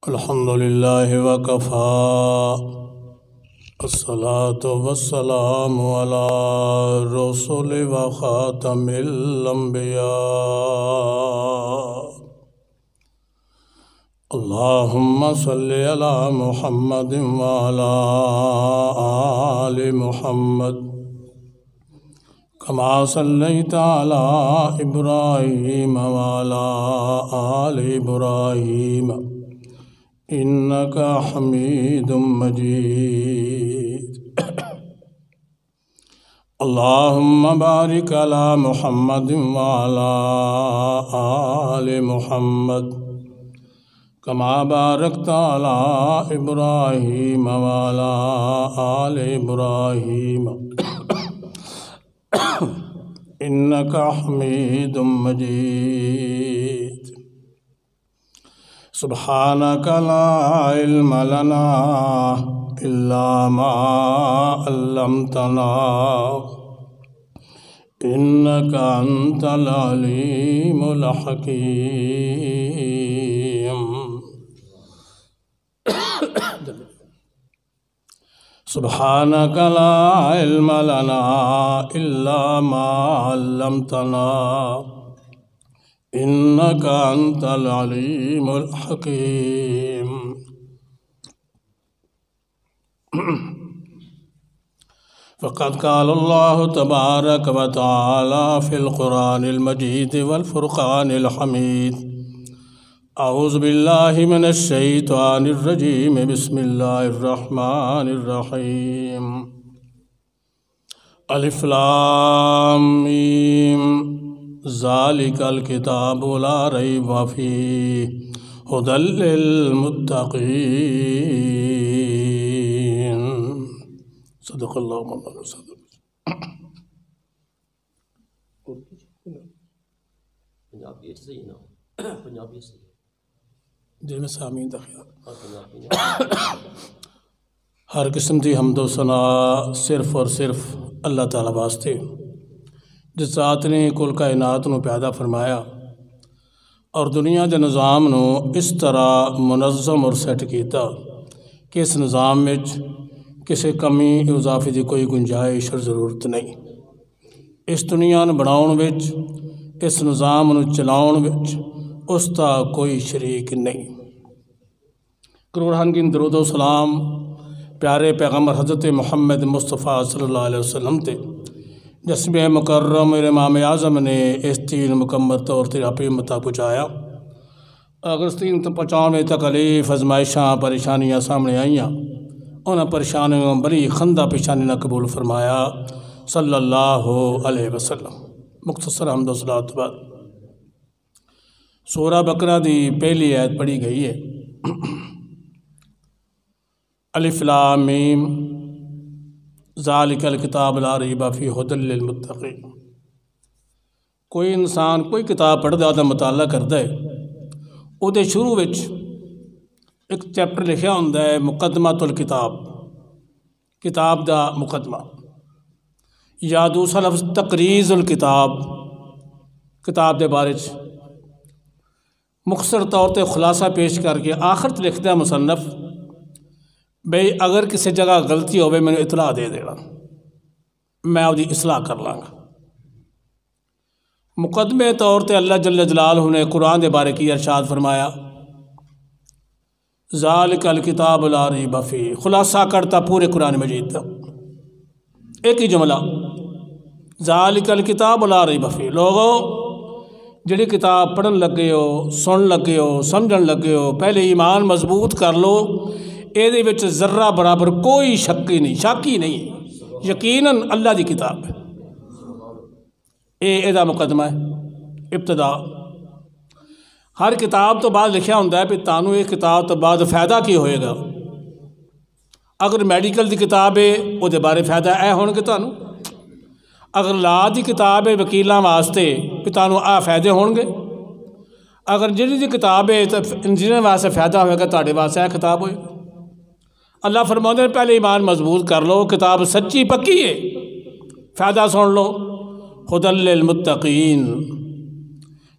الحمد لله وكفى الصلاة والسلام على الرسل وخاتم الأنبياء اللهم صل على محمد وعلى آل محمد كما صليت على إبراهيم وعلى آل إبراهيم إنك حميد مجيد اللهم بارك على محمد وعلى آل محمد كما باركت على إبراهيم وعلى آل إبراهيم إنك حميد مجيد سبحانك لا علم لنا إلا ما علمتنا إنك أنت العليم الحكيم سبحانك لا علم لنا إلا ما علمتنا إنك أنت العليم الحكيم فقد قال الله تبارك وتعالى في القرآن المجيد والفرقان الحميد أعوذ بالله من الشيطان الرجيم بسم الله الرحمن الرحيم ألف لام ميم ذلك الكتاب لا ريب فيه هدى للمتقين صدق اللہ مولانا صدق پنجابی صحیح نا پنجابی صحیح جی میں سامعین دا خیال ہر قسم دی حمد و ثنا صرف اور صرف اللہ تعالیٰ واسطے جس ذات نے کل کائنات نو پیدا فرمایا اور دنیا دے نظام نو اس طرح منظم اور سیٹ کیتا کہ اس نظام میں کسی کمی اضافے دی کوئی گنجائش اور ضرورت نہیں اس دنیا نو بناؤن وچ اس نظام نو چلاؤن وچ اس دا کوئی شریک نہیں کروڑاں گن درود و سلام پیارے پیغمبر حضرت محمد مصطفیٰ صلی اللہ علیہ وسلم تے جس میں مکرم امام اعظم نے اس دین مکمل طور تے اپنی امت پہنچایا اگر اس دین پہنچاؤن میں تکلیف ازمائشاں پریشانیاں سامنے آئیاں انہاں پریشانیوں بڑی خندہ پیشانی نہ قبول فرمایا صلی اللہ علیہ وسلم مختصر حمد و صلوات بعد سورہ بقرہ دی پہلی آیت پڑھی گئی ہے الف لام میم ذالک الکتاب لا ریب فیہ ھدی للمتقین کوئی انسان کوئی کتاب پڑھدا تے مطالعہ کردا ہے او دے شروع وچ ایک چیپٹر لکھیا ہوندا ہے مقدمۃ الکتاب کتاب دا مقدمہ یا دوسرا لفظ تقریض الکتاب کتاب دے بارے مختصر طور تے خلاصہ پیش کر کے آخر تے لکھدا ہے مصنف بھئی اگر کسی جگہ غلطی ہوئے میں نے اطلاع دے دینا میں وہ اصلاح کر لاں گا مقدمے طور تے اللہ جل جلالہ نے قرآن دے بارے کی ارشاد فرمایا ذالک الکتاب لا ریب فیہ خلاصہ کرتا پورے قرآن مجید دا ایک ہی جملہ ذالک الکتاب لا ریب فیہ لوگوں جڑی کتاب پڑھن لگے ہو سن لگے ہو سمجھن لگے ہو پہلے ایمان مضبوط کر لو دے وچ ذرہ برابر کوئی شک ہی نہیں یقیناً اللہ دی کتاب ہے اے دا مقدمہ ہے ابتدا ہر کتاب تو بعد لکھیا ہوندا ہے کہ تانوں یہ کتاب تو بعد فائدہ کی ہوئے گا اگر میڈیکل دی کتاب ہے وہ دے بارے فائدہ اے ہون گے تانوں اگر لا دی کتاب ہے وکیلاں واسطے کہ تانوں فائدے ہون گے اگر جڑی دی کتاب ہے تو انجینئر واسطے فائدہ ہوئے گا تاڑے واسطے اے کتاب ہوئے گا اللہ فرماتے ہیں پہلے ایمان مضبوط کر لو کتاب سچی پکی ہے فائدہ سن لو ھدی للمتقین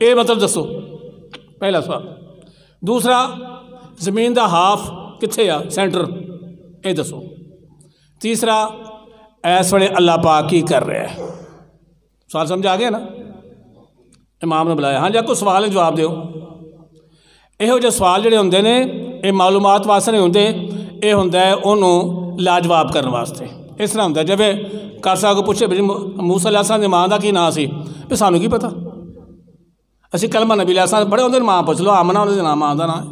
یہ مطلب دسو پہلا سوال. دوسرا زمین دا ہاف کتنے آ سینٹر یہ دسو. تیسرا اس ویلے اللہ پاک کی کر رہا ہے. سوال سمجھ آ گیا نا. امام نے بلایا ہاں جی کوئی سوال ہے جواب دیو. یہو جہ سوال جڑے ہوندے نے یہ معلومات واسطے نہیں ہوندے یہ ہوندا ہے انہوں لاجواب کرنے واسطے. اس طرح ہوندا ہے جب کر صاحب کو پوچھے بھی موسیٰ علیہ السلام دی ماں دا کی نام سی بھی سانوں کی پتہ. اسی کلمہ نبی علیہ السلام بڑے ہوندے ماں پوچھ لو آمنہ انہوں دے نام ماں دا نام ہے.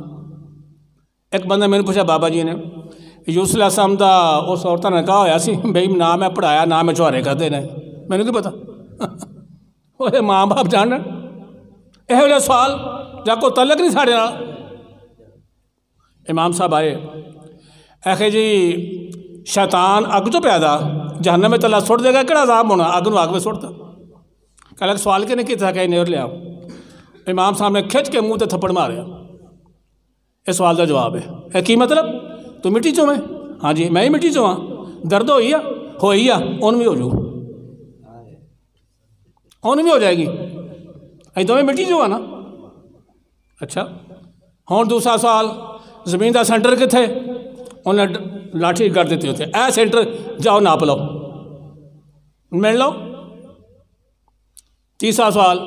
ایک بندہ میں نے پوچھا بابا جی نے یوسف علیہ السلام دا اس عورتوں نے کہا ہویا سی بھئی نام میں پڑھایا نام میں چوہرے کر دینا میں نے کی پتہ. وہ ماں باپ جاننا یہ جہ سوال جا کوئی تعلق نہیں ساڑے نال. امام صاحب آئے آخے جی شیطان اگ تو پیدا جہنم میں تلا سٹ دے گا کہڑا عذاب ہونا اگ نو اگ میں سٹتا. کہ لگ سوال کے نہیں کیتا کہ نیور لیا. امام صاحب نے کھچ کے منہ تے تھپڑ ماریا. اس سوال کا جواب ہے کی مطلب تو مٹی چوں میں ہاں جی میں ہی مٹی چوں ہاں درد ہوئی ان بھی ہو جاؤ ان بھی ہو جائے گی اے تو میں مٹی چوں ہاں نا. اچھا ہوں دوسرا سوال زمین دا سینٹر کتنے انہیں لاٹھی کر دیتی ہوتے اے سینٹر جاؤ ناپ لو مل لو. تیسرا سوال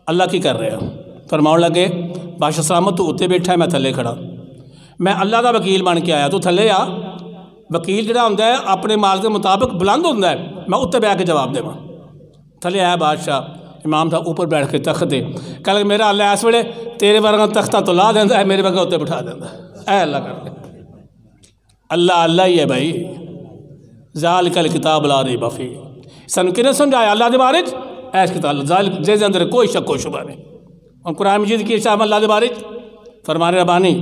اللہ کی کر رہے ہیں فرماؤ لگے بادشاہ سلامت تو اتنے بیٹھا ہے میں تھلے کھڑا میں اللہ دا وکیل بن کے آیا تو تھلے آ. وکیل جڑا ہوندا ہے اپنے مال کے مطابق بلند ہوندا ہے میں اتنے بیٹھ کے جواب دے. تھلے آیا بادشاہ امام صاحب اوپر بیٹھ کے تخت دے کہ لگ میرا اللہ اس ویلے تیرے ورگا تختہ تو لا دینا ہے میرے ورگا اتنے بٹھا دینا ہے. اے اللہ کر دے اللہ اللہ ہی ہے بھائی. ذالک الکتاب لا ریب فیہ سن کنے سمجھایا اللہ دے بارے ایس کتاب ذالک جے اندر کوئی شک و شبہ نہیں. اور قرآن مجید کی شاہ اللہ دے بارے فرمانے ربانی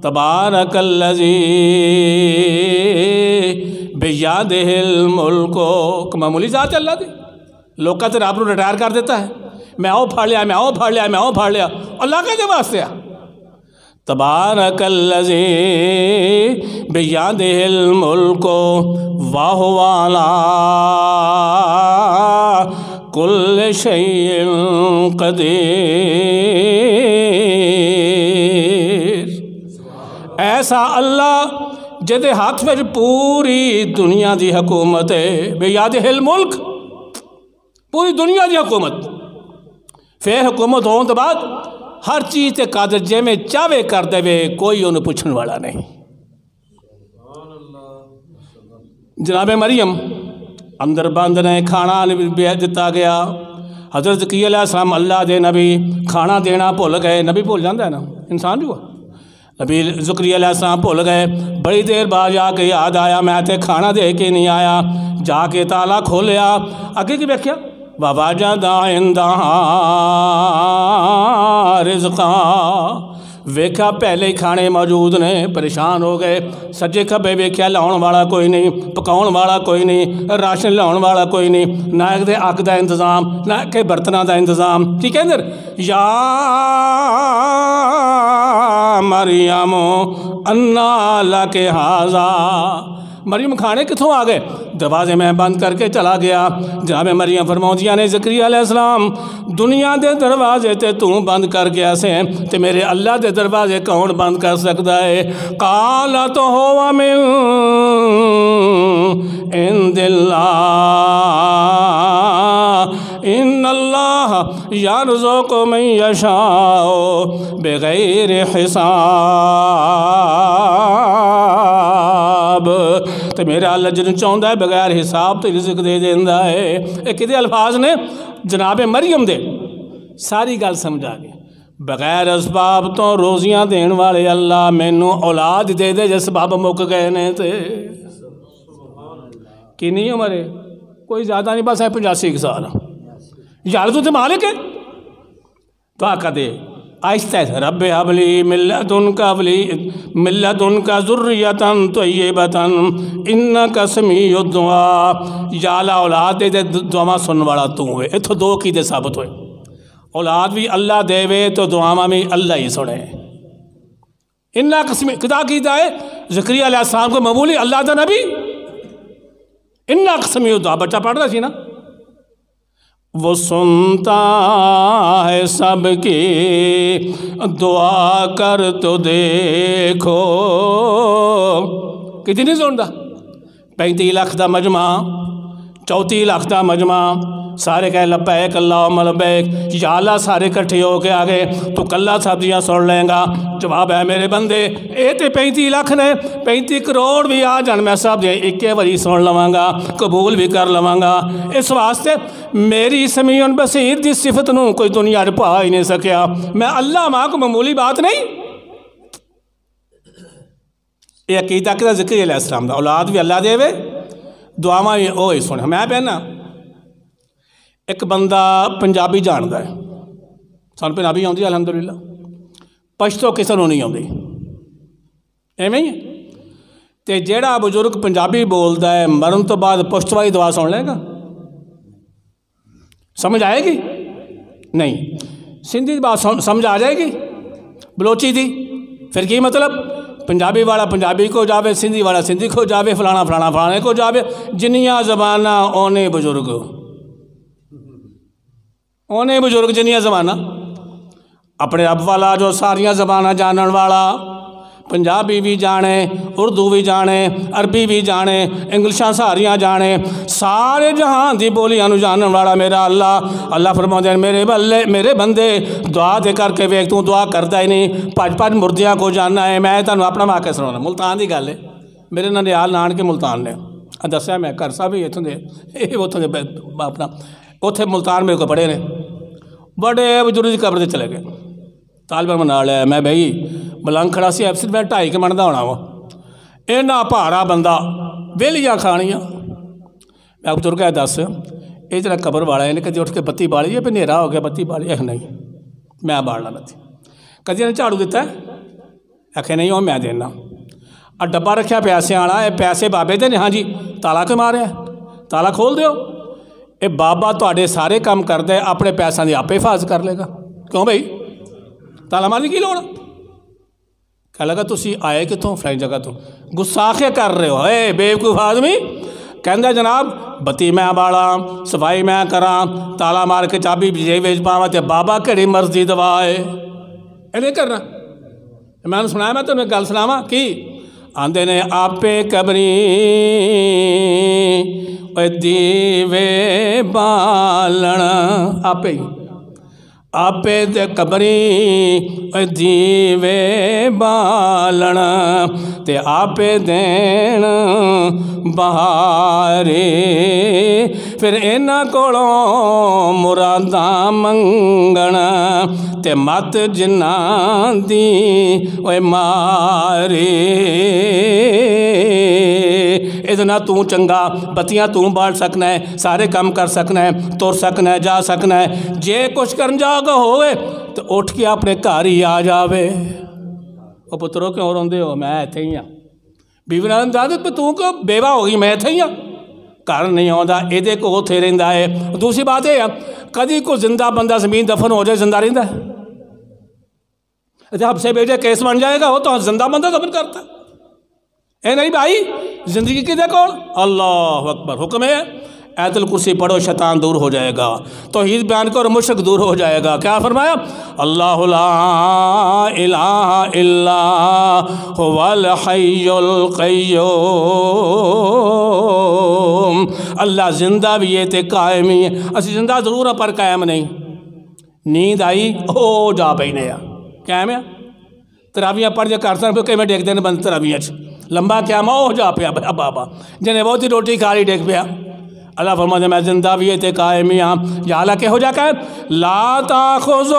تبارک الذی بیادہ الملک معمولی ذات ہے اللہ دی لوکا تے رب نو ریٹائر کر دیتا ہے میں او پھاڑ لیا میں او پھاڑ لیا میں او پھاڑ lیا اللہ کے دے واسطے تبارک الذی بیادہ الملک وہو علی کل شیء قدیر. ایسا اللہ جدے ہاتھ میں پوری دنیا دی حکومت ہے بیادہ الملک پوری دنیا دی حکومت پھر حکومت ہون تو بعد ہر چیز تے قادر جے میں چاہے کر دے کوئی انہوں پوچھن والا نہیں. جناب مریم اندر بند نے کھانا دیتا گیا. حضرت زکریا علیہ السلام اللہ دے نبی کھانا دینا بھول گئے. نبی بھول جاندہ ہے نا انسان جو نبی زکریا علیہ السلام بھول گئے. بڑی دیر بعد جا کے یاد آیا میں تے کھانا دے کے نہیں آیا. جا کے تالا کھولیا اگے کی بیکھیا وَوَجَدَ عِندَهَا رِزْقًا ویکھا پہلے ہی کھانے موجود نے پریشان ہو گئے. سجے کھبے ویکھیا لاؤن والا کوئی نہیں پکاؤن والا کوئی نہیں راشن لاؤن والا کوئی نہیں نہ ایک دے اگ دا انتظام نہ کہ برتنہ دا انتظام. ٹھیک ہے اندر یا مریم انا لک ھذا مریم کھانے کتھوں آ گئے دروازے میں بند کر کے چلا گیا. جناب مریم فرماؤندیاں نے زکریا علیہ السلام دنیا دے دروازے تے تو بند کر گیا سے تے میرے اللہ دے دروازے کون بند کر سکتا ہے. قالت ہوا من عند اللہ ان اللہ یرزق من یشاء بغیر حساب. تو میرا اللہ جن چاہتا ہے بغیر حساب تو رزق دے دیندہ ہے. ایک کدے الفاظ نے جناب مریم دے ساری گل سمجھا گئے. بغیر اسباب تو روزیاں دین والے اللہ مینوں اولاد دے دے جس باب مک گئے نے تے کی نہیں عمرے کوئی زیادہ نہیں بس ہے 85 سال یار تو تے مالک ہے تو آقا دے آہستہ ہے رب حبلی ملتن کا ذریتن طیبتن انکا سمیع الدعا. یا اللہ اولاد دے دعا سن والا تو ہوئے اتھو دو کی دے ثابت ہوئے. اولاد بھی اللہ دے وے تو دعا میں اللہ ہی سنے. انکا سمیع کدا کی جائے زکریا علیہ السلام کو معمولی اللہ دا نبی انکا سمیع الدعا بچہ پڑھ رہا سی نا وہ سنتا ہے سب کی دعا کر تو دیکھو. کتنی سنتا؟ 35 لاکھ دا مجمع، 34 لاکھ دا مجمع، سارے کہے لبیک اللہم لبیک. یا اللہ سارے کٹھے ہو کے آگے تو کلہ سبزیاں سن لیں گا. جواب ہے میرے بندے اے تے 35 لاکھ نے، 35 کروڑ بھی آ جان میں سبزیاں ایک واری سن لواں گا، قبول بھی کر لواں گا. اس واسطے میری سمیع بصیر دی صفت نوں کوئی دنیا پا ہی نہیں سکیا. میں اللہ ماں کو معمولی بات نہیں. یہ عقیدہ کدا ذکر علیہ السلام دا، اولاد بھی اللہ دے وے، دعاواں بھی وہی سنے. میں پہنا ایک بندہ پنجابی جاندا ہے، سان پنجابی آتی الحمدللہ، پشتو کسے نوں نہیں آتی. ایویں ہی تے جیڑا بزرگ پنجابی بولدا ہے مرن تو بعد پشتوائی دعا سن لے گا؟ سمجھ آئے گی؟ نہیں. سندھی دی بات سمجھ آ جائے گی؟ بلوچی دی پھر کی مطلب؟ پنجابی والا پنجابی کو جاوے، سندھی والا سندھی کو جاوے، فلانا فلانا فلانے کو جاوے. جنیاں زبانہ اونے بزرگ، اونے بزرگ جنیاں زبانہ. اپنے رب والا جو ساریاں زبانہ جانن والا، پنجابی بھی جانے، اردو بھی جانے، عربی بھی جانے، انگلشاں ساریاں جانے، سارے جہان دی بولیاں نو جانن والا میرا اللہ. اللہ فرماتے ہیں میرے بندے دعا دے کر کے ویک تو دعا کرتا ہی نہیں، پج مردیاں کو جاننا ہے. میں تانوں اپنا واقعہ سنانا. ملتان دی گل ہے، میرے ننیال نان کے ملتان نے دسیا، میں گھر صاحب بھی اتوں دے اتوں دے اپنا اتنے ملتان میرے کو پڑھے نے، بڑے بزرگ کی قبر تے چلے گئے. طالب علم نال ہے، میں بھائی ملنگ کھڑا سی، افسر میں 2.5 من دا ہونا وا. اینا پہاڑا بندہ ویلیاں کھانیاں. میں بزرگ ہے دس یہ جڑا قبر والا ہے کدی اٹھ کے بتی بالی ہے؟ پھر نیرا ہو گیا بتی بالی ہے؟ نہیں میں بالنا بتی. کدی نے جھاڑو دیتا ہے؟ آخے نہیں وہ میں دینا. ڈبا رکھا پیسے والا، یہ پیسے بابے دے نے. ہاں جی تالا کیوں ماریا؟ تالا کھول دیو. یہ بابا تواڈے سارے کام کردا ہے، اپنے پیسوں کی آپ حفاظت کر لے گا. کیوں بھائی تالا مارنے کی لوڑ؟ کہہ لگا تسی آئے کتوں؟ فلانی جگہ تو. گساخے کر رہے ہو اے بیوقوف آدمی. کہندا جناب بتی میں بالا، صفائی میں کراں، تالا مار کے چابی جے ویچ پاواں تے بابا کہڑی مرضی دوا ہے. یہ نہیں کرنا. میں نے سنایا، میں تمہیں گل سناواں کی آندے نے آپے قبری دیوے بالن. آپے ہی آپے دے قبری دیوے بالن تے آپے دین بہارے. پھر اینا کولوں مراداں منگن تے مت جناں دی اوے مارے. ادنا تو چنگا بتیاں تو بال سکنا ہے، سارے کام کر سکنا ہے، تر سکنا ہے، جا سکنا ہے. جے کچھ کرن جاگا ہوئے تو اٹھ کے اپنے گھر ہی آ جاوے. وہ پتروں کیوں روندے ہو؟ میں ایتھے ہی ہاں. بیوی نال دادت پہ تو کو بیوہ ہوگی، میں ایتھے ہی ہاں. گھر نہیں آتا یہ کو اتنے رہتا ہے. دوسری بات یہ کدی کو زندہ بندہ زمین دفن ہو جائے زندہ رہتا ہے؟ جب سے بیٹے کیس بن جائے گا وہ تو زندہ بندہ دفن کرتا ہے. اے نہیں بھائی زندگی کی دے کون؟ اللہ اکبر. حکم ہے آیت الکرسی پڑھو شیطان دور ہو جائے گا، توحید بیان کرو مشرک دور ہو جائے گا. کیا فرمایا؟ اللہ لا الہ الا هو الحی القیوم. اللہ زندہ بھی ہے تے قائم ہی ہے. اسی زندہ ضرور ہیں پر قائم نہیں. نیند آئی ہو جا پینے قائم ہے. تراویاں پڑھ جا کرتا پہ کئی میں ڈیک دینے بند تراویاں لمبا قیامہ ہو جا پیا بابا جنہیں بہت ہی روٹی کھا لی ڈیک پیا. اللہ فرماتے ہیں میں زندہ بھی ہے تے قائم ہی ہاں. یا اللہ کہ ہو جا کہ لا تاخذہ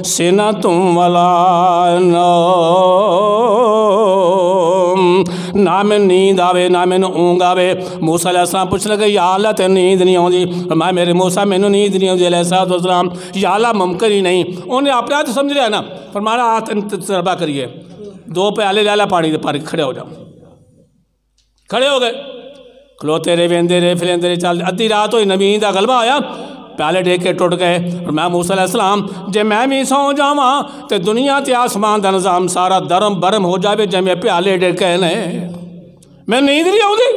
سنۃ ولا نوم. نہ میں نیند آوے نہ میں اونگ آوے. موسیٰ علیہ السلام پوچھ لگے یا اللہ تے نیند نہیں آؤں دی؟ فرمایا میرے موسیٰ میں نے نیند نہیں آؤں دی علیہ السلام. یا اللہ ممکن ہی نہیں. انہیں اپنے ہاتھ سمجھ رہا ہے نا. فرمایا ہاتھ تجربہ کریے 2 پیالے لے لا پانی دے پانی کھڑے ہو جاؤ. کھڑے ہو گئے کھلوتے رہے ویندے رہے پھلیندے رہے چل. ادھی رات ہوئی نبی دا غلبہ آیا پیالے ڈیک کے ٹوٹ گئے. اور میں موسیٰ علیہ السلام جے میں بھی سو جاواں تے دنیا تے آسمان دا نظام سارا درم برم ہو جاوے جے میں پیالے ڈیکے نے. میں نیند نہیں آؤں دی.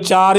4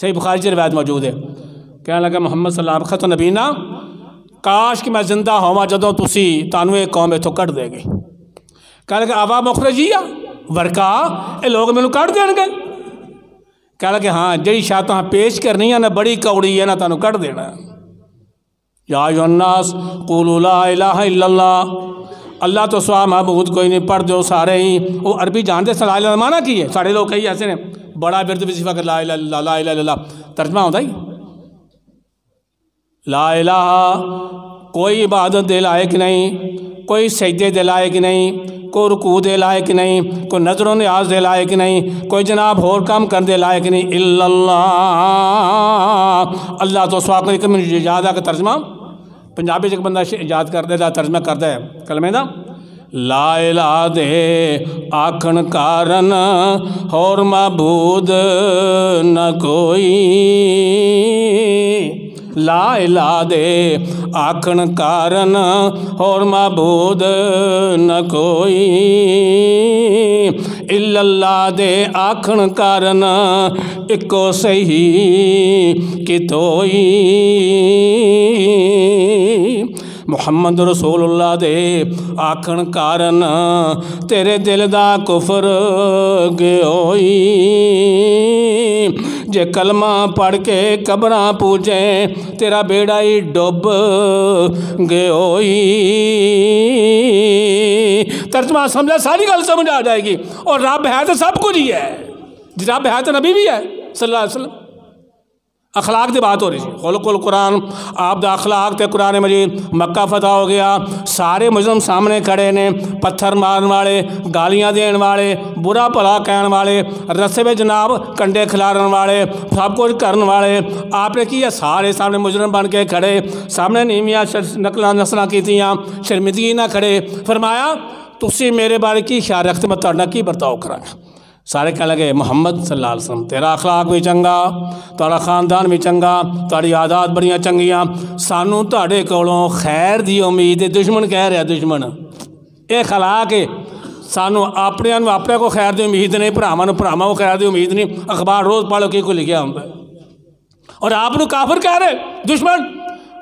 صحیح بخاری کی روایت موجود ہے. کہنے لگا محمد صلی اللہ علیہ وسلم نبینا کاش کہ میں زندہ ہوا جدوں تسی تانوں ایک قوم اتوں کٹ دے گی. کہنے لگا آوا مخرجی ورکا یہ لوگ مینوں کٹ دین گے. کہنے لگا ہاں جہی شاہ تاں پیش کرنی ہے نہ بڑی کوڑی ہے نہ تانوں کٹ دینا. یا ایھا الناس قولوا لا الہ الا اللہ اللہ تو سوا معبود کوئی نہیں پڑھ دو سارے ہی. وہ عربی جانتے لا الہ الا اللہ معنی کی ہے. سارے لوگ کئی ایسے نے بڑا ورد وظیفہ کر لا الہ الا اللہ لا الہ الا اللہ ترجمہ ہوتا ہی لا الہ کوئی عبادت دے لائق نہیں, کوئی سجدے دے لائق نہیں, کوئی رکوع دے لائق نہیں, کوئی نظر و نیاز دے لائق نہیں, کوئی جناب ہور کام کر دے لائق نہیں الا اللہ اللہ تو سوا کوئی کم ایجاد ہے. کا ترجمہ پنجابی ایک بندہ ایجاد کر دے دا ترجمہ کرتا ہے کلمے دا لا الہ دے آکھن کارن ہور معبود نہ کوئی. لا الہ دے آکھن کارن ہور معبود نہ کوئی الا اللہ دے آکھن کارن اکو صحیح کتوئی. محمد رسول اللہ دے آکھن کارن تیرے دل دا کفر گیوئی. جے کلمہ پڑھ کے قبراں پوجیں تیرا بیڑا ہی ڈوب گیوئی. ترجمہ سمجھا ساری گل سمجھ آ جائے گی. اور رب ہے تو سب کچھ ہی ہے. رب ہے تو نبی بھی ہے صلی اللہ علیہ وسلم. اخلاق دی بات ہو رہی ہے. خلق القرآن آپ دا اخلاق تے قرآن مجید. مکہ فتح ہو گیا, سارے مجرم سامنے کھڑے نے, پتھر مارن والے, گالیاں دین والے, برا بھلا کہن والے, رسے میں جناب کنڈے کھلارن والے, سب کچھ کرن والے. آپ نے کیا سارے سامنے مجرم بن کے کھڑے, سامنے نیویاں نقلاں نسلاں کیتیاں, شرمندگی نہ کھڑے. فرمایا تسی میرے بارے کی خیال رکھتے میں تہاڈا کی برتاؤ کراں. سارے کہنے لگے محمد صلی اللہ علیہ وسلم تیرا اخلاق بھی چنگا, تہاڈا خاندان بھی چنگا, تہاڈی عادات بڑیاں چنگیاں, سانوں تہاڈے کولوں خیر دی امید ہے. دشمن کہہ رہا دشمن اے اخلاق ہے. سانوں اپنے اپنے کو خیر دی امید نہیں, بھراواں کو خیر دی امید نہیں. اخبار روز پڑھو کی کو لکھیا ہوندا ہے اور آپ نو کافر کہہ رہے دشمن.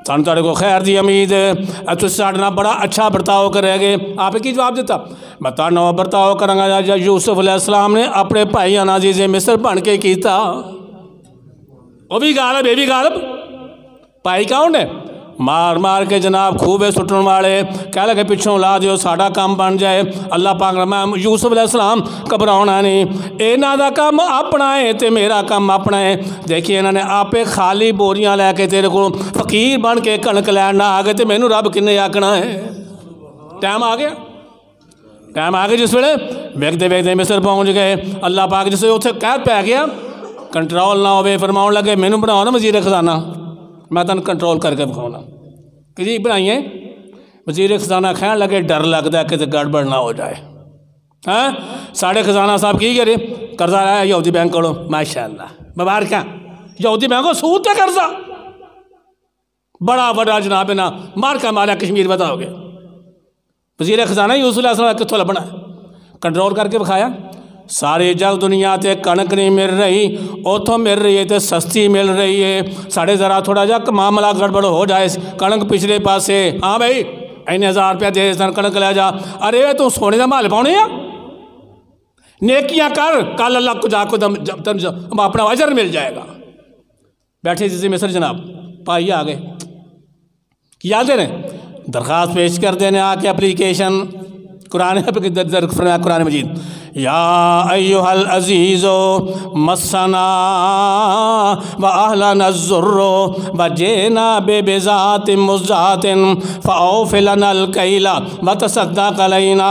سانوں تہاڈے کو خیر دی امید ہے, تسی ساڈے نال بڑا اچھا برتاؤ کرے گے. آپ نے کی جواب دیتا؟ میں تہاڈے نال برتاؤ کراں گا جا یوسف علیہ السلام نے اپنے بھائی عزیز مصر بن کے کیتا. وہ بھی غالب یہ بھی غالب. بھائی کون ہے؟ مار مار کے جناب خوبے سٹن والے. کہہ لگے پچھوں لا دیو ساڈا کام بن جائے. اللہ پاک میں یوسف علیہ السلام گھبراؤنا نہیں, انہاں دا کام اپنا ہے تے میرا کام اپنا ہے. دیکھیے انہوں نے آپے خالی بوریاں لے کے تیرے کو فقیر بن کے کنک لین نہ آ گئے تے مینوں رب کنے آکھنا ہے. ٹائم آ گیا, ٹائم آ گیا جس ویلے ویکھدے ویکھدے مصر پہنچ گئے. اللہ پاک جس اتنے قید پی گیا, کنٹرول نہ ہوئے, فرماؤن لگے مینوں بناؤ نا وزیر خزانہ, میں تن کنٹرول کر کے بکھاؤنا. کہ جی بنائیے وزیر خزانہ. کھین لگے ڈر لگتا ہے کہ گڑبڑ نہ ہو جائے. ہاں ساڑھے خزانہ صاحب کی کرے قرضہ لایا یہودی بینک کو, ماشاء اللہ مبارکاں. یہودی بینک کو سود تے قرضہ بڑا بڑا جناب نا مارکا مارا کشمیر بتاؤ گے. وزیر خزانہ یوسف علیہ السلام کتوں لبنا ہے, کنٹرول کر کے بکھایا. سارے جگ دنیا تے کنک نہیں مل رہی, اتوں مل رہی ہے تے سستی مل رہی ہے. ساڑھے ذرا تھوڑا جا معاملہ گڑبڑ ہو جائے, کنک پچھلے پاسے, ہاں بھائی این 1000 روپیہ دے سن کنک لے جا. ارے تو سونے دا مال پاؤنے ہیں, نیکیاں کر, کل اللہ کو جا کو اپنا اجر مل جائے گا. بیٹھے جیسے مصر جناب پائی آ گئے, کیا دے رہے درخواست پیش کر دینے آ کے اپلیکیشن. قرآن مجید یا ایہا العزیز مسنا و اہلنا الضر و جینا ببضاعت مزجاۃ فاوف لنا الکیل وتصدق علینا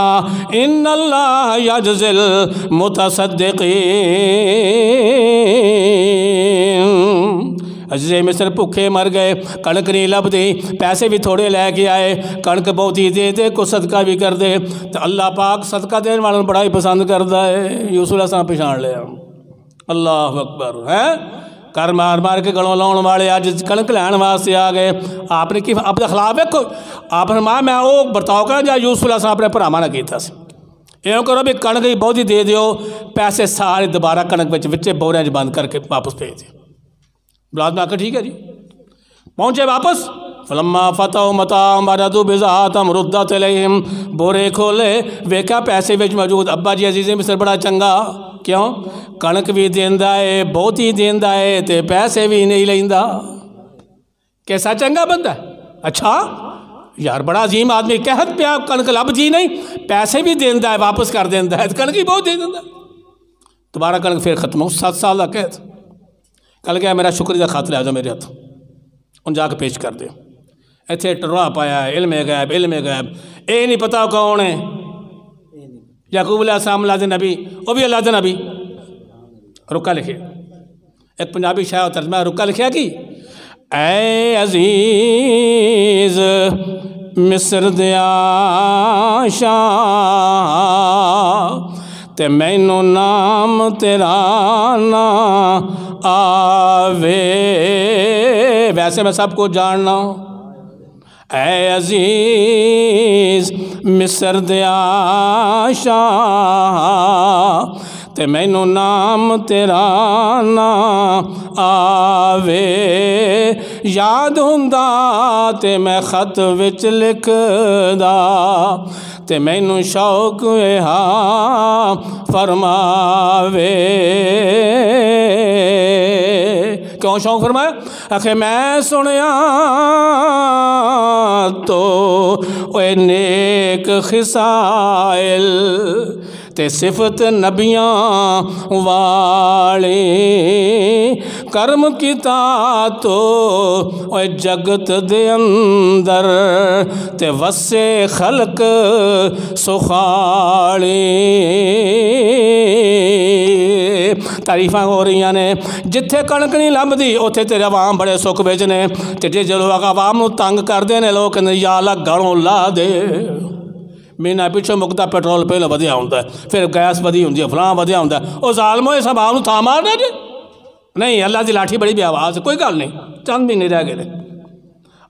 ان اللہ یجزی المتصدقین. عزیز مصر بھوکے مر گئے, کنک نہیں لبدی, پیسے بھی تھوڑے لے کے آئے, کنک بہت ہی دے دے کو صدقہ بھی کر دے. تو اللہ پاک صدقہ دین والوں بڑا ہی پسند کرتا ہے. یوسف علیہ السلام پچھان لیا. اللہ اکبر ہے کر مار مار کے گلوں لاؤن والے اج کنک لین واسطے آ گئے. آپ نے کی اپنے خلاف ویکھو, آپ نے میں وہ برتاؤ کرا جا یوسف علیہ السلام اپنے بھراواں نال کیتا سی. ایوں کرو بھی کنک ہی بہت ہی دے دیو, پیسے سارے دوبارہ کنک وچے بوریاں بند کر کے واپس بھیج دیو. بلاد میں آ کر ٹھیک ہے جی پہنچے واپس فلما فتح متاع بردو بزاتم ردت علیہم بورے کھولے ویکھا پیسے وچ موجود ابا جی عزیز مصر بڑا چنگا کیوں کنک بھی دیندا ہے بہتی دیندا ہے تے پیسے بھی نہیں لیندا کیسا چنگا بندہ ہے اچھا یار بڑا عظیم آدمی کہت پیا کنک لب جی نہیں پیسے بھی دیندا ہے واپس کر دیندا ہے کنک ہی بہت دے دیندا دوبارہ کنک پھر ختم ہو 7 سال کا قید کل گیا میرا شکریہ خط لے جاؤ میرے ہاتھ ان جا کے پیش کر دے ایتھے ٹروا پایا ہے علم غیب اے نہیں پتا کون ہے یعقوب علیہ السلام اللہ دے نبی وہ بھی اللہ دے نبی رکا لکھے ایک پنجابی شاعر ترجمہ رکا لکھیا کی اے عزیز مصر دیا شاہ تے مینو نام تیرا نہ آوے ویسے میں سب کو جاننا اے عزیز مصر دیا شاہ تے مینو نام تیرا نہ آوے یاد ہوندا تے میں خط وچ لکھدا تے مینو شوق ہاں فرماوے کیوں شوق فرمایا آخے میں سنیا تو اے نیک خصائل تے صفت نبیاں والی کرم کیتا تو اے جگت دے اندر تے وسے خلق سخالی تعریفاں ہو رہی نے جتھے کنک نہیں لبدی اوتھے تیرے عوام بڑے سکھ بھیجنے تے جے جلو عوام نو تنگ کر دے لوگ کہندے یا اللہ گھروں لا دے مہینہ پیچھے مکتا پیٹرول پہلے ودیا ہوتا ہے پھر گیس ودی ہوتی ہے فلاں ودیا ہوتا ہے وہ ظالمو یہ سب آپ تھا مارنا جی نہیں اللہ دی لاٹھی بڑی بے آواز ہے کوئی گل نہیں چند بھی نہیں رہ گئے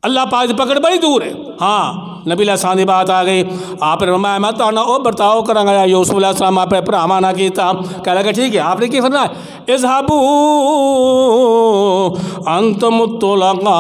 اللہ پاک دی پکڑ بڑی دور ہے ہاں نبی علیہ السلام دی بات آ گئی آپ نے فرمایا میں تو او برتاؤ کروں گا یوسف علیہ السلام آپ نے پراوا نہ کیتا کہہ لگا ٹھیک ہے آپ نے کی فرمایا اذهبوا انتم الطلقاء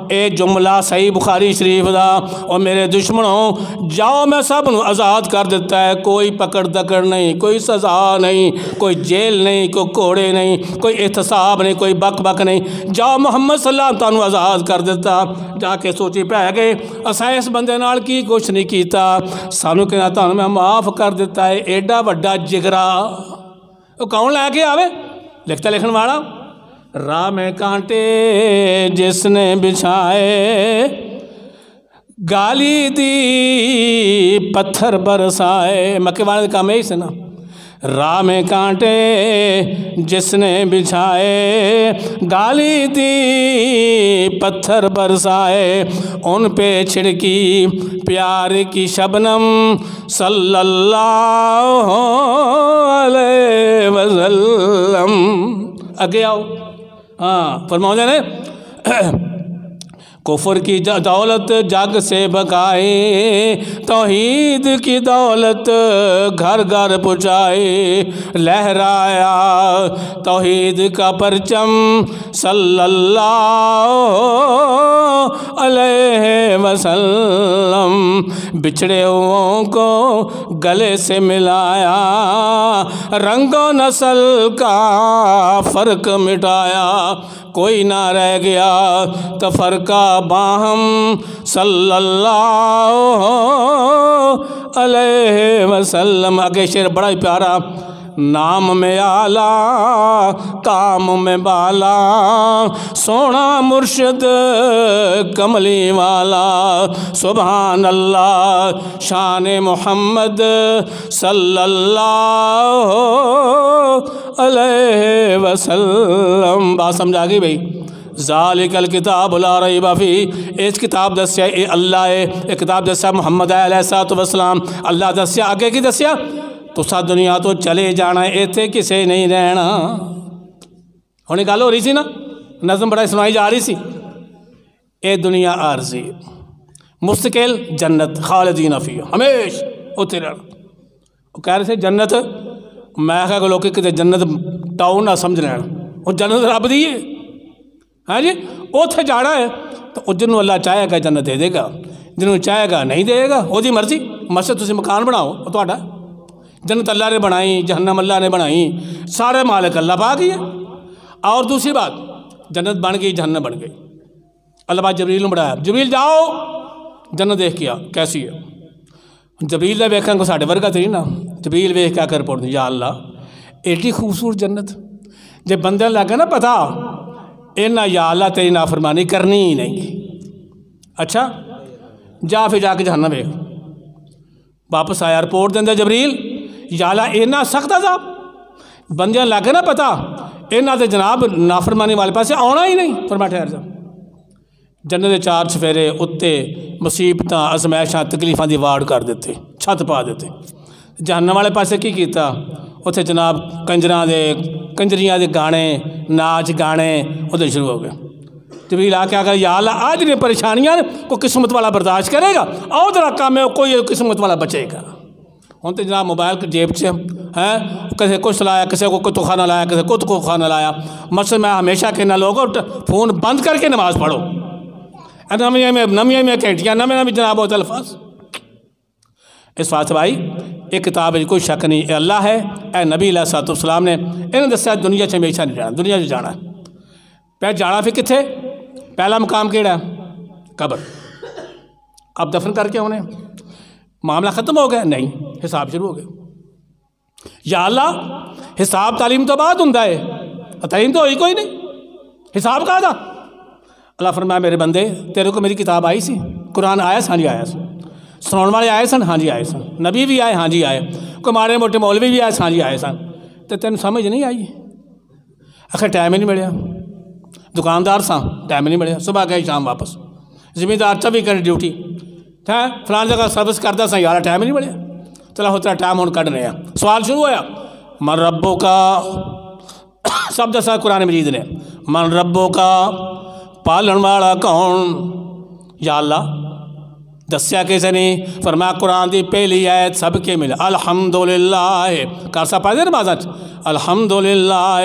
اے جملہ صحیح بخاری شریف دا اور میرے دشمنوں جاؤ میں سب نو آزاد کر دیتا ہے کوئی پکڑ دکڑ نہیں کوئی سزا نہیں کوئی جیل نہیں کوئی کوڑے نہیں کوئی احتساب نہیں کوئی بک بک نہیں جاؤ محمد صلی اللہ علیہ وسلم تانوں آزاد کر دیتا جا کے سوچی پہ گئے اساں اس بندے نال کی کچھ نہیں کیتا سانو کہنا تانوں میں معاف کر دیتا ہے ایڈا وڈا جگرا وہ کون لے کے آوے لکھتا لکھن والا راہ میں کانٹے جس نے بچھائے گالی دی پتھر برسائے مکے والے کا کام یہی سے نا راہ میں کانٹے جس نے بچھائے گالی دی پتھر برسائے ان پہ چھڑکی پیار کی شبنم صلی اللہ علیہ وسلم اگے آؤ ہاں فرماؤ جانے کفر کی دولت جگ سے بکائے توحید کی دولت گھر گھر پہنچائے لہرایا توحید کا پرچم صلی اللہ علیہ وسلم بچھڑے ہوئوں کو گلے سے ملایا رنگ و نسل کا فرق مٹایا کوئی نہ رہ گیا تفرقہ باہم صلی اللہ علیہ وسلم اگے شعر بڑا ہی پیارا نام میں آلہ کام میں بالا سونا مرشد کملی والا سبحان اللہ شان محمد صلی اللہ علیہ وسلم بات سمجھا گئی بھئی ذالک الکتاب لا ریب فیہ اس کتاب دسیا اے اللہ ہے یہ کتاب دسیا محمد علیہ السلام اللہ دسیا آگے کی دسیا تسا دنیا تو چلے جانا ہے ایتھے کسے نہیں رہنا ہونے گل ہو رہی سی نا نظم بڑا سنائی جا رہی سی اے دنیا عارضی مستقل جنت خالدین فیہ ہمیش اتنے رہنا وہ کہہ رہے تھے جنت میں کہا کہ لوگ کتے جنت ٹاؤن نہ سمجھ رہے ہیں وہ جنت رب دی ہے ہاں جی اتنے جانا ہے تو جنہوں اللہ چاہے گا جنت دے دے گا جنہوں چاہے گا نہیں دے گا وہ دی مرضی مسجد تسی مکان بناؤ وہ تہاڈا جنت اللہ نے بنائی جہنم اللہ نے بنائی سارے مالک اللہ پاک ہی ہے اور دوسری بات جنت بن گئی جہنم بن گئی اللہ پاک جبریل نے بڑھایا جبریل جاؤ جنت دیکھ کے آ کیسی ہے جبریل نے ویکھن کو ساڈے ورگا تے نہیں نا جبریل ویکھ کے کر پڑھ یا اللہ ایڈی خوبصورت جنت جے بندے لگا نا پتا اینا یا اللہ تیری نافرمانی کرنی ہی نہیں اچھا جا پھر جا کے جہنم ویکھ واپس آیا رپورٹ دیندے جبریل یا اللہ اینا سخت عذاب بندیاں لگے نا پتا اینا تے جناب نافرمانی والے پاسے آنا ہی نہیں فرمایا ٹھہر جا جنت دے چار چفیرے اتتے مصیبتاں ازمائشاں تکلیفاں دی وارڈ کر دیتے چھت پا دیتے جہنم والے پاسے کی کیتا اتنے جناب کنجریاں دے گانے ناچ گانے ادھر شروع ہو گئے جبریل آ کے آ یا اللہ آج نے پریشانیاں کوئی قسمت والا برداشت کرے گا اور ذرا کام ہے کوئی قسمت والا بچے گا ہوں تو جناب موبائل جیب سے ہیں کسی کچھ لایا کسی کو کتو خانہ لایا کسی کو خانہ لایا مسجد میں ہمیشہ کہنا لوگوں فون بند کر کے نماز پڑھو نمیاں میں گھنٹیاں نمیں جناب ہوتا الفاظ اس واسطے بھائی ایک کتاب ہے کوئی شک نہیں اے اللہ ہے اے نبی علیہ الصلوۃ والسلام نے انہیں دسیا دنیا سے ہمیشہ نہیں جانا دنیا سے جانا پہ جانا پھر کتنے پہلا مقام کیڑا ہے قبر اب دفن کر کے انہیں معاملہ ختم ہو گیا نہیں حساب شروع ہو گیا یا اللہ حساب تعلیم تو بعد ہوں تعلیم تو ہوئی کوئی نہیں حساب کہا تھا اللہ فرمایا میرے بندے تیرے کو میری کتاب آئی سی قرآن آیا ہاں جی آیا سی سناؤ والے آئے سن ہاں جی آئے سن نبی بھی آئے ہاں جی آئے کوئی ماڑے موٹے مولوی بھی آئے ہاں جی آئے سن تو تین سمجھ نہیں آئی آخر ٹائم ہی نہیں ملیا دکاندار سا ٹائم ہی نہیں ملیا صبح گئے شام واپس زمیندار 24 گھنٹے ڈیوٹی ہے فلان جگہ سروس کرتا سا یار ٹائم ہی نہیں ملیا چلو ہوتا ٹائم ہوں کٹ رہے ہیں سوال شروع ہوا من ربوں کا سب دسا قرآن مجید نے من ربوں کا پالن والا کون یا اللہ دسیا کیسے نہیں فرمایا قرآن دی پہلی آیت سب کے ملے الحمدللہ کارسا پڑھ دے نماز الحمدللہ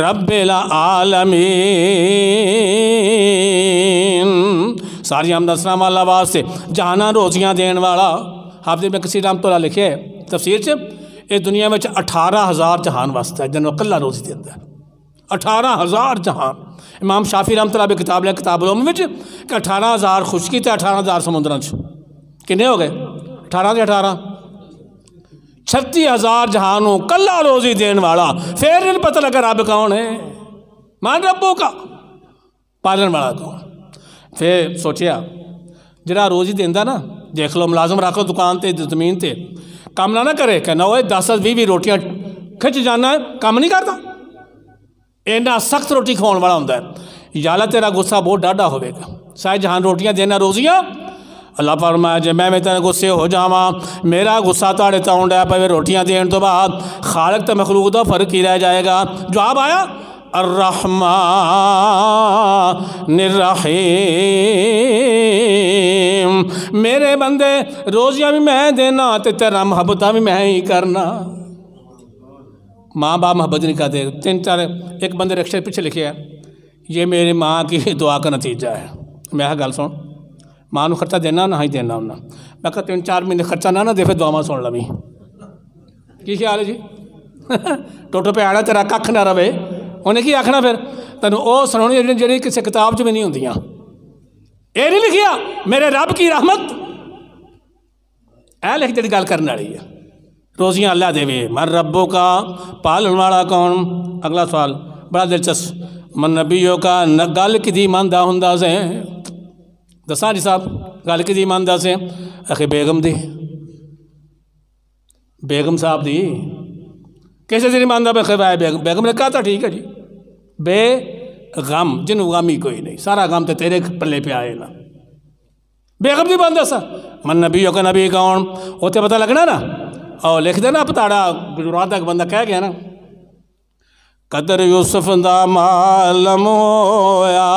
رب العالمین ساری حمد سلام اللہ واسطے جہانا روزیاں دین والا حافظ ابن کثیر رحمۃ اللہ لکھے تفسیر سے اس دنیا میں 18,000 جہان واسطہ ہے جنہوں کلا روزی دے اندر 18,000 جہان امام شافی رحمۃ اللہ بھی کتاب لے کتاب العلوم میں کہ 18,000 خشکی تے 18,000 سمندران کنے ہو گئے 18 سے 18 36,000 جہانوں کلا روزی دین والا پھر نہیں پتہ لگا رب کون ہے مان ربوں کا پالن والا کون پھر سوچیا جڑا روزی دیندہ نا دیکھ لو ملازم رکھ لو دکان تے زمین تے کام نہ کرے کہ نہ ہوئے 10-20 روٹیاں کھچ جانا ہے کام نہیں کرتا اینا سخت روٹی کھاؤن والا ہوتا ہے یا اللہ تیرا غصہ بہت ڈاڈا ہوئے گا سائے جہاں روٹیاں دینا روزیاں اللہ فرمایا جے میں تیرے غصے ہو جاواں میرا غصہ تاڑے تاؤں ڈیا پہ روٹیاں دین تو بعد خالق تے مخلوق دا فرق ہی رہ جائے گا جواب آیا الرحمن الرحیم میرے بندے روزیاں بھی میں دینا تے تیرا محبتہ بھی میں ہی کرنا ماں باپ محبت نہیں کرتے 3-4 ایک بندے رکشے پیچھے لکھے ہے یہ میری ماں کی دعا کا نتیجہ ہے میں کہا گل سن ماں نو خرچہ دینا نہ ہی دینا ہونا میں کہا 3-4 مہینے خرچہ نہ دے پھر دعا سن لویں کی خیال ہے جی ٹوٹو پہ آڑا تیرا کھ نہ رہے انہیں کی آکھنا پھر تینوں وہ سنونی جڑی کسی کتاب چ بھی نہیں ہوندیاں اے نہیں لکھیا میرے رب کی رحمت اے لکھ جڑی گل کرنے والی ہے روزیاں اللہ دے وے من ربوں کا پالن والا کون اگلا سوال بڑا دلچسپ من نبیوں کا گل کدی ماندا ہوندا سے دساں جی صاحب گل کدی ماندا سے اخی بیگم دی بیگم صاحب دی کیسے نہیں ماندا بیگم نے کہا تھا ٹھیک ہے جی بے غم جنوں غم ہی کوئی نہیں سارا غم تو تیرے پلے پہ آئے نا بیگم دی ماندا سا من نبیوں کا نبی کون ہوتے پتہ لگنا نا اور لکھ دینا پتاڑا گجرات تک بندہ کہہ گیا نا قدر یوسف دا معلوم ہویا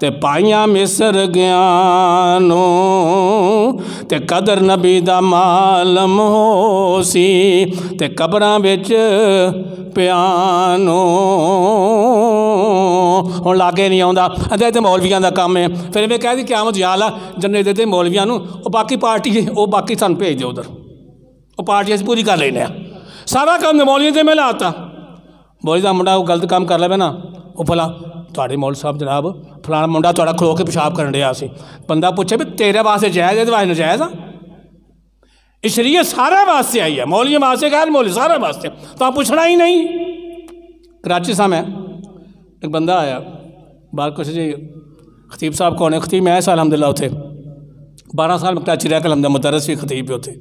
تے پائیاں مصر گیانوں تے قدر نبی دا معلوم ہو سی تے قبراں وچ پیانوں ہن لاگے نہیں آوندا اندے تے مولویاں دا کام ہے پھر میں کہہ دی قیامت یا اللہ جننے دے دے مولویاں نوں او باقی پارٹی او باقی سان بھیج دے ادھر او پارٹی اسی پوری کر لینے سارا کام مولوی تے میں لاتا مولوی دا منڈا وہ غلط کام کر لے نا وہ بھلا تھوڑے مول صاحب جناب فلانا منڈا تھوڑا کھلو کے پیشاب کرن ڈیا سی بندہ پوچھے بھی تیرے واسطے جائز ہے تو واسطے نجائز ہے یہ شریعت سارے واسطے آئی ہے مولوی واسطے غیر مولوی سارے واسطے تو آپ پوچھنا ہی نہیں کراچی سا میں ایک بندہ آیا بار کچھ جی خطیب صاحب کون ہے خطیب میں ایسا الحمدللہ ہوتے 12 سال میں کراچی رہ کے الحمدللہ مدرس بھی خطیب بھی ہوتے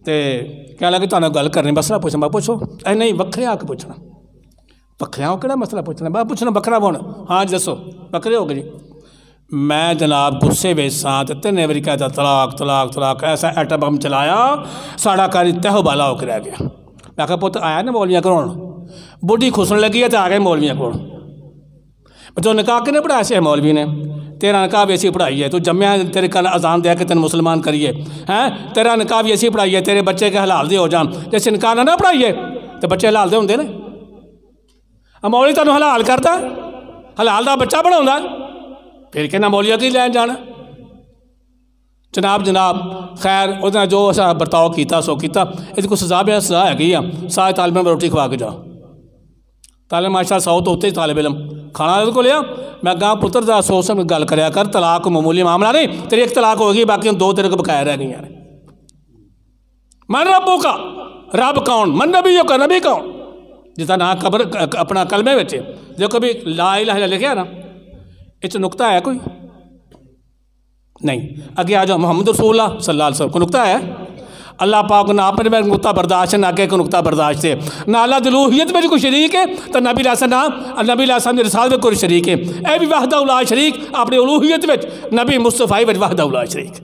تے کہنے لگے تو گل کرنی مسئلہ پوچھنا میں پوچھو اے نہیں وکھرے آ کے پوچھنا وکھرے آؤ کہڑا مسئلہ پوچھنا میں پوچھنا بکرا بون ہاں جی دسو بکرے ہو گئے جی میں جناب غصے وچ ساں تے 3 واری کہتا طلاق طلاق طلاق ایسا ایٹم بم چلایا ساڑا کاری تہو بالا ہو کے رہ گیا میں کہا پوت آیا نا مولویاں کون بڈھی خسن لگی ہے تو آ گئے مولویاں کون تو نکاح کنے پڑھایا سے مولوی نے تیرا نکاح بھی ایسی پڑھائی ہے تو جمعہ تیرے کل اذان دیا کہ تین مسلمان کریے ہیں تیرا نکاح بھی ایسی پڑھائی ہے تیرے بچے کے حلال دے ہو جان جیسے نکاح نہ پڑھائیے تو بچے حلال دے ہوندے نا مولوی تینوں حلال کرتا حلال دا بچہ پڑھاؤندا پھر کہنا مولوی کی لین جانا جناب خیر وہ جو ایسا برتاؤ کیتا سو کیتا یہ کوئی سزا بھی سزا ہے گئی سارے طالب علم روٹی کھوا کے جا طالب ماشاء اللہ 100 تو اتنے طالب علم کھانا کو لیا میں کہا پتر ذرا سوچ سمجھ گل کریا کر طلاق معمولی معاملہ نہیں تیری ایک طلاق ہوگی باقی 2 تیرے کو بقایا رہ گئی ہیں من ربوں کا رب کون من نبیوں کا نبی کون جتا نا قبر اپنا کلمے بچے جو کبھی لا الہ الا لکھیا نا اس نقطہ ہے کوئی نہیں اگے آ جاؤ محمد رسول اللہ صلی اللہ علیہ وسلم کو نقطہ ہے اللہ پاک نہ اپنے میں نقطہ برداشت ہے نہ کہ کوئی نقطہ برداشت ہے نہ اللہ دی الوہیت میں کوئی شریک ہے تو نبی علیہ السلام نے رسالت میں کوئی شریک ہے اے بھی وحدہ لا شریک اپنی الوہیت میں نبی مصطفی میں وحدہ لا شریک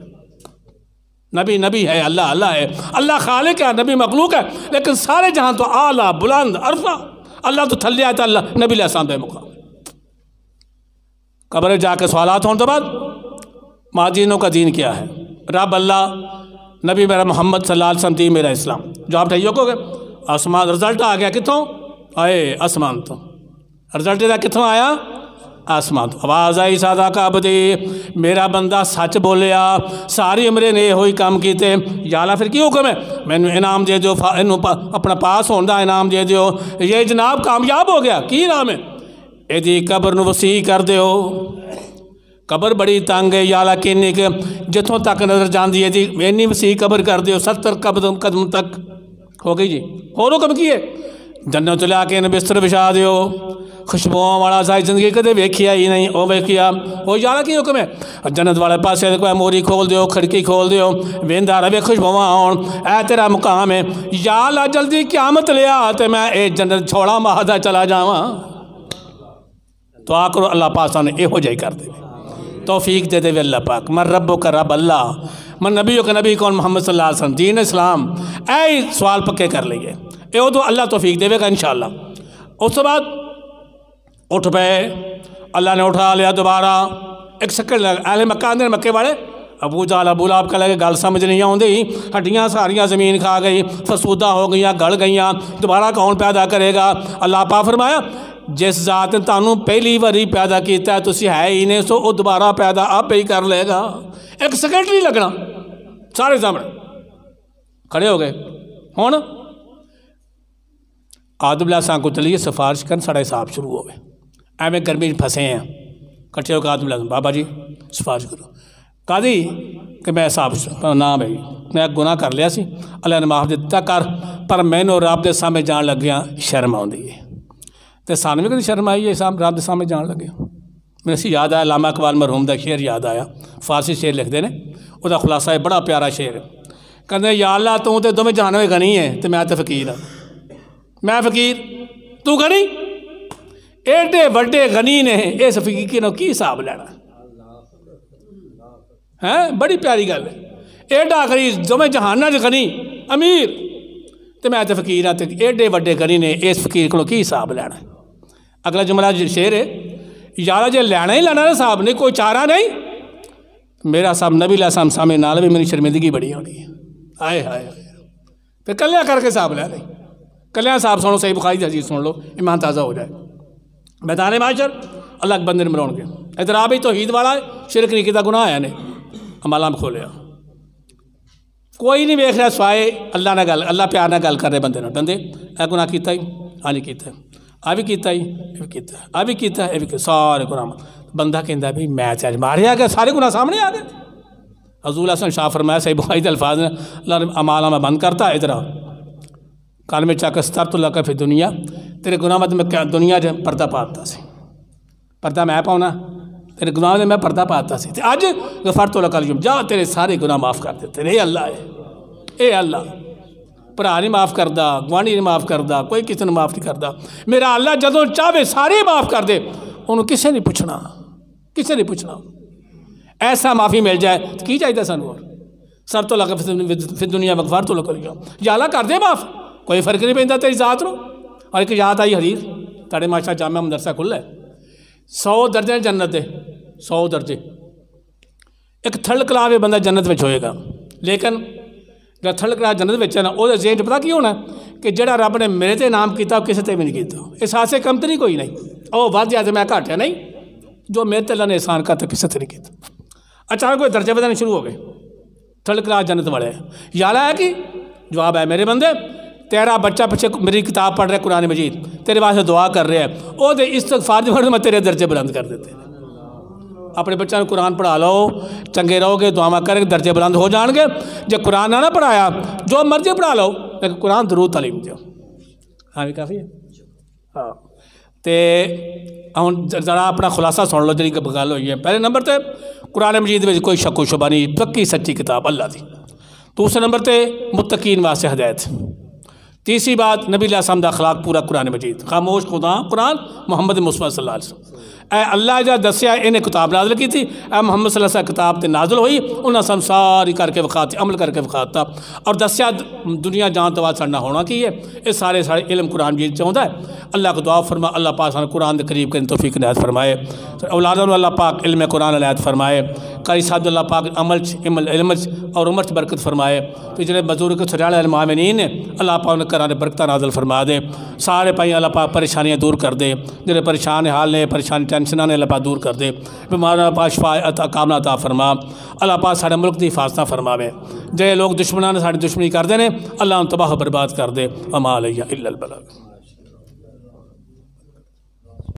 نبی ہے اللہ ہے اللہ خالق ہے نبی مخلوق ہے لیکن سارے جہاں تو اعلیٰ بلند عرفہ اللہ تو تھلے آتا اللہ نبی علیہ السلام بے مقام قبر جا کے سوالات ہونے کے بعد مادینوں کا دین کیا ہے رب اللہ نبی میرا محمد صلی اللہ علیہ وسلم دین میرا اسلام جو آپ ٹھیک ہو گئے آسمان رزلٹ آ گیا کتوں آئے آسمان تو رزلٹ دا کتوں آیا آسمان تو آواز آئی سادہ کا عبدی میرا بندہ سچ بولیا ساری عمرے نے ہوئی کام کیتے یا اللہ پھر کی حکم ہے میں نے انعام دے دیو اپنا پاس ہوندہ انعام دے دیو یہ جناب کامیاب ہو گیا کی انعام ہے اے دی قبر نو وسیع کر دیو قبر بڑی تنگ ہے یا اللہ کہنے کہ جتوں تک نظر جان دی ہے جی اینی وسیع قبر کر دیو 70 قدم تک ہو گئی جی اور حکم کیے جنت لے کے بستر بچھا دیو خوشبوؤں والا ساری زندگی کدے ویکھیا ہی نہیں وہ ویکھیا وہ یا اللہ کی حکم ہے جنت والے پاسے کوئی موری کھول دیو کھڑکی کھول دیو ویندا رہے خوشبوؤں آن اے تیرا مقام ہے یا اللہ جلدی قیامت لیا تے میں اے جنت چھوڑا مہدا چلا جاواں تو آکرو اللہ پاک نے اے ہو جائی کر دے توفیق دے دے اللہ پاک من ربو کا رب اللہ من نبیوں کا نبی کون محمد صلی اللہ علیہ وسلم دین اسلام اے سوال پکے کر لئیے اے وہ تو اللہ توفیق دے گا انشاءاللہ اس بعد اٹھ پہ اللہ نے اٹھا لیا دوبارہ ایک سکڑ لگا اہل مکہ اندر مکے والے ابو جہل ابو لہب کا لگے گل سمجھ نہیں آؤندی ہڈیاں ساریاں زمین کھا گئی فسودہ ہو گئیاں گل گئیاں دوبارہ کون پیدا کرے گا اللہ پاک فرمایا جس ذات نے تانوں پہلی واری پیدا کیتا ہے تسی ہے ہی نہیں سو وہ دوبارہ پیدا آپ ہی کر لے گا ایک سیکنڈ نہیں لگنا سارے سامنے کھڑے ہو گئے ہون آدم علیہ السلام کو چلیے سفارش کرن ساڑا حساب شروع ہو گئے ایویں گرمی پھنسے ہیں کٹھے ہو کے آدم علیہ السلام بابا جی سفارش کرو قاضی کہ میں حساب نہ بھائی میں گناہ کر لیا سی اللہ نے معاف دیتا کر پر میں نے رب دے سامنے جان لگ گیا شرم آؤندی ہے تے سانوں بھی کدی شرم آئی ہے رب دے سامنے جان لگے میرے سی یاد آیا علامہ اقبال مرحوم دا شعر یاد آیا فارسی شعر لکھ دے نے وہ دا خلاصہ ہے بڑا پیارا شعر کہتے یا اللہ تو تے دونوں جہان میں غنی ہے تے میں تے فقیر ہاں میں فقیر تو غنی ایڈے وڈے غنی نے اس فقیر نو کی حساب لینا ہے بڑی پیاری گل ہے ایڈا غریب دونوں جہاناں وچ غنی امیر تے میں تے فقیر ہاں تے ایڈے وڈے غنی نے اس فقیر کو کی حساب لینا اگلا جملہ شعر ہے یار جی لینا ہی لینا نا صاحب نہیں کوئی چارہ نہیں میرا صاحب نبی علیہ السلام سامنے نال بھی میری شرمندگی بڑی ہونی ہے آئے ہائے پھر کلیاں کر کے صاحب لے لیں کلیاں صاحب سنو صحیح بخاری کی حدیث سن لو ایمان تازہ ہو جائے میدان معاشر اللہ کے بندے مرون کے ادھر آ بھی توحید والا ہے شرک نہیں کیتا گناہ ہے نے عمالہ میں کھولیا کوئی نہیں ویکھ رہا سوائے اللہ نہ گل اللہ پیار نہ گل کر رہے بندے نہ بندے اے گناہ کیتا ہی ہاں نہیں کیتا آ بھی کیتا ہی یہ بھی کیتا آ بھی کیتا یہ بھی کیتا سارے گناہ بندہ کہندا بھی میں چاہے مارے آ گیا سارے گناہ سامنے آ گئے حضور حسن شاہ فرمایا صحیح بخاری کے الفاظ نے اللہ نے عمالہ میں بند کرتا ادھر کان میں چاک استرت اللہ کا فی دنیا تیرے گناہ میں کیا دنیا جو پردہ پاتا سی پردہ میں پاؤنا تیرے گناہ میں پردہ پاتا سی آج غفرت لک اليوم جا تیرے سارے گناہ معاف کر دیتے اے اللہ ہے اے اللہ بھرا نہیں معاف کردا گوانڈی نہیں معاف کردا کوئی کسی نے معاف نہیں کردا میرا اللہ جدوں چاہے سارے معاف کر دے انہوں کسے نہیں پوچھنا کسے نہیں پوچھنا ایسا معافی مل جائے تو کی چاہیے سانو اور سر تو لگا فی دنیا غفرت لک اليوم یا اللہ کر دے معاف کوئی فرق نہیں پہنتا تیری ذات نو اور ایک یاد آئی حدیث تاڑے ماشاء جامعہ مدرسہ کھلا ہے 100 درجے جنت دے 100 درجے ایک تھرڈ کلاس میں بندہ جنت میں ہوئے گا لیکن جب تھرڈ کلاس جنت میں ہے نا وہ ذہن پتا کی ہونا کہ جڑا رب نے میرے تے نام کیتا کسی تے بھی نہیں کیتا احساس کم تو نہیں کوئی نہیں او ود جاتے میں گھٹ ہے نہیں جو میرے تے اللہ نے احسان کرتا کسی تے نہیں کیتا اچانک کوئی درجے بدلنے شروع ہو گئے تھرڈ کلاس جنت والے یا ہے کہ جواب ہے میرے بندے تیرا بچہ پیچھے میری کتاب پڑھ رہا ہے قرآن مجید تیرے واسطے دعا کر رہے ہیں وہ دے استغفار دی میں تیرے درجے بلند کر دیتے اپنے بچوں کو قرآن پڑھا لو چنگے رہو گے دعا کریں گے درجے بلند ہو جان گے جب قرآن نہ پڑھایا جو مرضی پڑھا لو لیکن قرآن ضرور تعلیم دو ہاں بھی کافی ہے ہاں تے ہوں ذرا اپنا خلاصہ سن لو جی گل ہوئی ہے پہلے نمبر تے قرآن مجید میں کوئی شک و شبہ نہیں پکی سچی کتاب اللہ دی دوسرے نمبر تے متقین واسطے ہدایت تیسری بات نبی علیہ السلام دا اخلاق پورا قرآن مجید خاموش خدا قرآن محمد مصطفیٰ صلی اللہ علیہ وسلم اے اللہ جا دسیا انہیں کتاب نازل کی تھی اے محمد صلی اللہ علیہ وسلم کتاب تے نازل ہوئی انہاں سم ساری کر کے وقات عمل کر کے وقات اور دسیا دنیا جان تو بعد سڑنا ہونا کی ہے یہ سارے علم قرآن مجید چاہتا ہے اللہ کو دعا فرما اللہ پاک سن قرآن دے قریب کرنے توفیق عنایت فرمائے اولادوں اللہ پاک علم قرآن عنایت فرمائے قاری صاحب اللہ پاک عمل علم اور عمر برکت فرمائے تو جنہیں مزدور کے سجاڑے المعامنین نے اللہ پاک نے قرآن برکتہ نازل فرما دے سارے پائی اللہ پاک پریشانیاں دور کر دے جنہیں پریشان حال نے پریشانی ٹینشناں نے اللہ پاک دور کر دے بیمار اللہ پاک شفا عطا کاملہ عطا فرما اللہ پاک سارے ملک دی حفاظتہ فرماوے جے لوگ دشمنان نے ساری دشمنی کر دے نے اللہ ان تباہ برباد کر دے وما علیہ الا البلاغ